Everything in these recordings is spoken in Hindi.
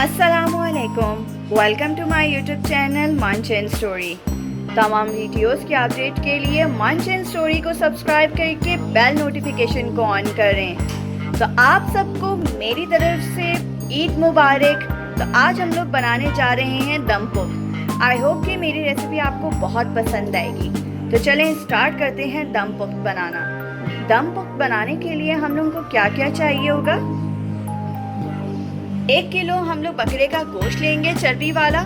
अस्सलामुअलैकुम, welcome to my YouTube channel Manch and story. तमाम वीडियोस के अपडेट के लिए मंच एंड स्टोरी को सब्सक्राइब करके बेल नोटिफिकेशन को ऑन करें। तो आप सबको मेरी तरफ से ईद मुबारक। तो आज हम लोग बनाने जा रहे हैं दम पुख्त। आई होप कि मेरी रेसिपी आपको बहुत पसंद आएगी। तो चलें स्टार्ट करते हैं दम पुख्त बनाना। दम पुख्त बनाने के लिए हम लोगों को क्या क्या चाहिए होगा। 1 किलो हम लोग बकरे का गोश्त लेंगे, चर्बी वाला।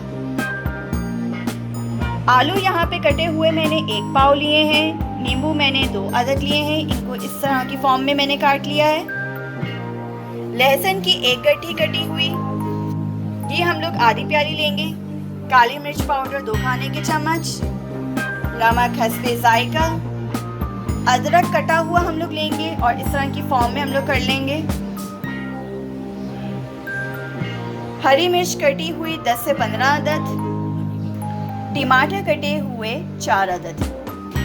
आलू यहाँ पे कटे हुए मैंने 1 पाव लिए हैं। नींबू मैंने 2 अदद लिए हैं, इनको इस तरह की फॉर्म में मैंने काट लिया है। लहसुन की 1 गड्ढी कटी हुई, ये हम लोग आधी प्याली लेंगे। काली मिर्च पाउडर 2 खाने के चम्मच, नमक हस्बे जायका। अदरक कटा हुआ हम लोग लेंगे और इस तरह की फॉर्म में हम लोग कर लेंगे। हरी मिर्च कटी हुई 10 से 15 अदद, टमाटर कटे हुए 4 अदद।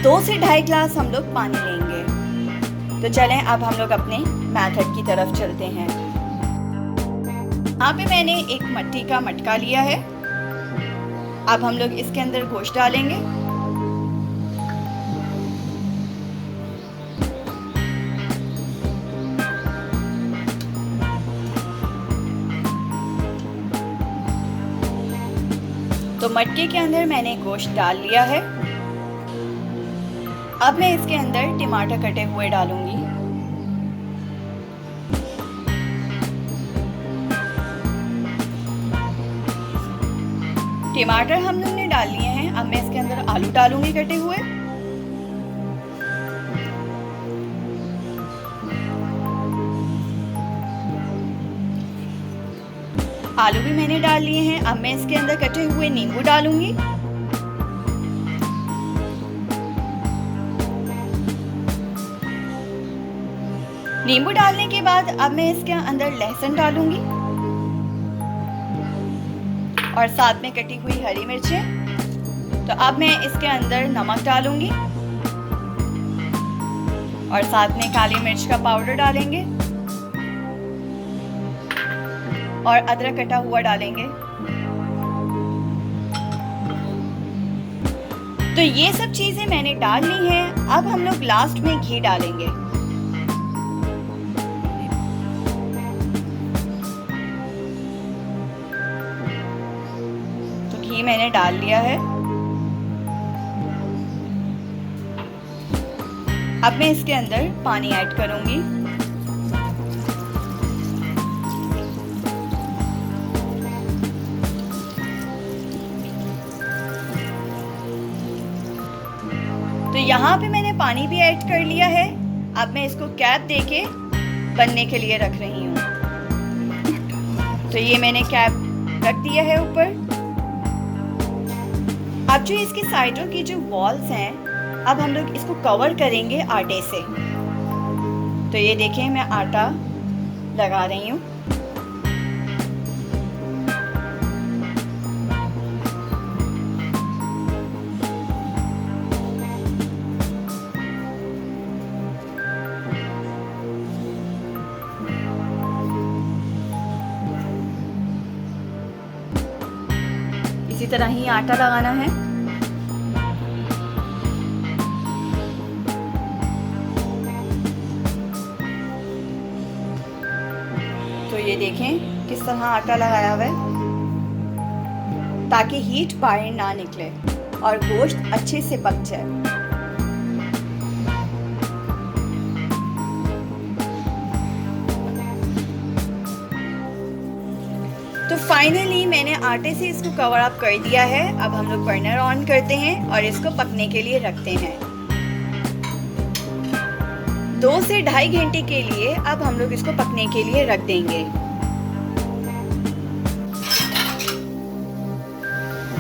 2 से 2.5 गिलास हम लोग पानी लेंगे। तो चलें अब हम लोग अपने मेथड की तरफ चलते हैं। यहाँ पे मैंने एक मट्टी का मटका लिया है। अब हम लोग इसके अंदर गोश्त डालेंगे। तो मटके के अंदर मैंने गोश्त डाल लिया है। अब मैं इसके अंदर टमाटर कटे हुए डालूंगी। टमाटर हम लोग ने डाल लिए हैं। अब मैं इसके अंदर आलू डालूंगी कटे हुए। आलू भी मैंने डाल लिए हैं। अब मैं इसके अंदर कटे हुए नींबू डालूंगी। नींबू डालने के बाद अब मैं इसके अंदर लहसुन डालूंगी और साथ में कटी हुई हरी मिर्चें। तो अब मैं इसके अंदर नमक डालूंगी और साथ में काली मिर्च का पाउडर डालेंगे और अदरक कटा हुआ डालेंगे। तो ये सब चीजें मैंने डाल ली हैं। अब हम लोग लास्ट में घी डालेंगे। तो घी मैंने डाल लिया है। अब मैं इसके अंदर पानी ऐड करूंगी। तो यहाँ पे मैंने पानी भी ऐड कर लिया है। अब मैं इसको कैप देके बनने के लिए रख रही हूँ। तो ये मैंने कैप रख दिया है ऊपर। अब जो इसकी साइडों की जो वॉल्स हैं, अब हम लोग इसको कवर करेंगे आटे से। तो ये देखें मैं आटा लगा रही हूँ। इसी तरह ही आटा लगाना है। तो ये देखें किस तरह आटा लगाया हुआ है, ताकि हीट बाहर ना निकले और गोश्त अच्छे से पक जाए। तो फाइनली मैंने आटे से इसको कवर अप कर दिया है। अब हम लोग बर्नर ऑन करते हैं और इसको पकने के लिए रखते हैं। 2 से 2.5 घंटे के लिए अब हम लोग इसको पकने के लिए रख देंगे।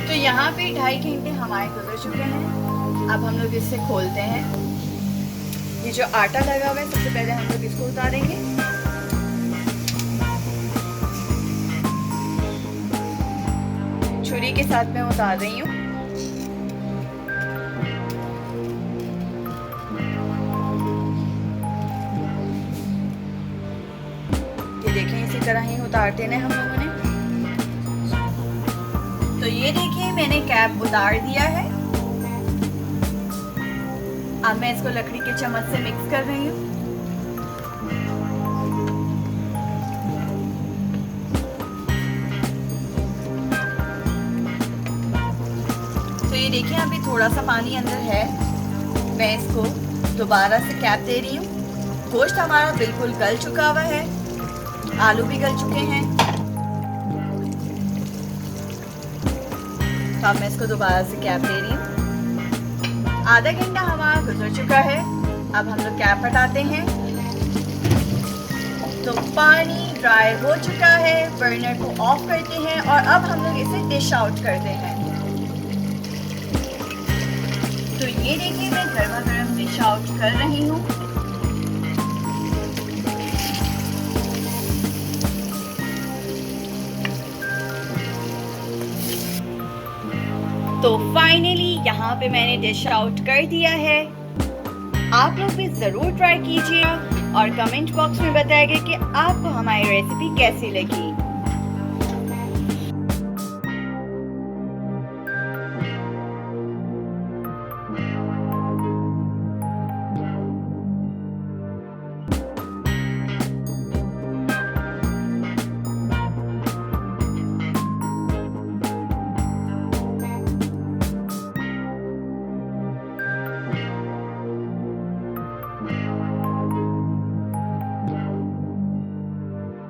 तो यहाँ पे 2.5 घंटे हमारे गुजर चुके हैं। अब हम लोग इससे खोलते हैं। ये जो आटा लगा हुआ है, सबसे पहले हम लोग इसको उतारेंगे। छुरी के साथ मैं उतार रही हूँ। ये देखें इसी तरह ही उतार देना है हम लोगों ने। ये देखिए मैंने कैप उतार दिया है। अब मैं इसको लकड़ी के चम्मच से मिक्स कर रही हूँ। तो ये देखिए अभी थोड़ा सा पानी अंदर है। मैं इसको दोबारा से कैप दे रही हूँ। गोश्त हमारा बिल्कुल गल चुका हुआ है, आलू भी गल चुके हैं। तो अब मैं इसको दोबारा से कैप दे रही हूँ। आधा घंटा हमारा गुजर चुका है। अब हम लोग कैप हटाते हैं। तो पानी ड्राई हो चुका है। बर्नर को ऑफ करते हैं और अब हम लोग इसे डिश आउट करते हैं। तो ये देखिए मैं गर्मा गर्म डिश आउट कर रही हूँ। तो फाइनली यहाँ पे मैंने डिश आउट कर दिया है। आप लोग भी ज़रूर ट्राई कीजिएगा और कमेंट बॉक्स में बताइएगा कि आपको हमारी रेसिपी कैसी लगी।